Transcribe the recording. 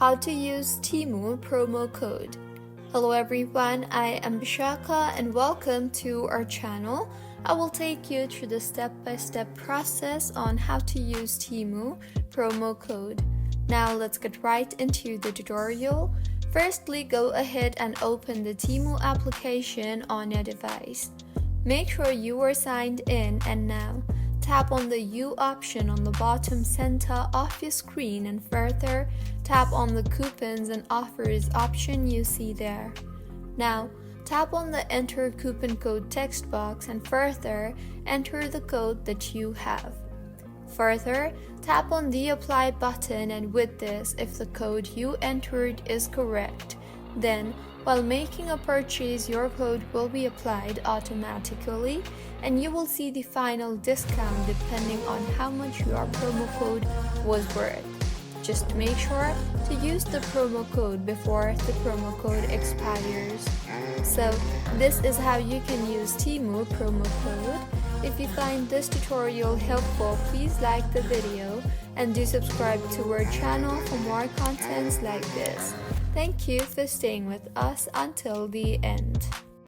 How to use Temu promo code. Hello everyone, I am Bishaka and welcome to our channel. I will take you through the step-by-step process on how to use Temu promo code. Now let's get right into the tutorial. Firstly, go ahead and open the Temu application on your device. Make sure you are signed in and now tap on the U option on the bottom center of your screen and further tap on the coupons and offers option you see there. Now tap on the enter coupon code text box and further enter the code that you have. Further, tap on the apply button, and with this, if the code you entered is correct, then while making a purchase, your code will be applied automatically and you will see the final discount depending on how much your promo code was worth. Just make sure to use the promo code before the promo code expires. So this is how you can use Temu promo code. If you find this tutorial helpful, please like the video and do subscribe to our channel for more contents like this. Thank you for staying with us until the end.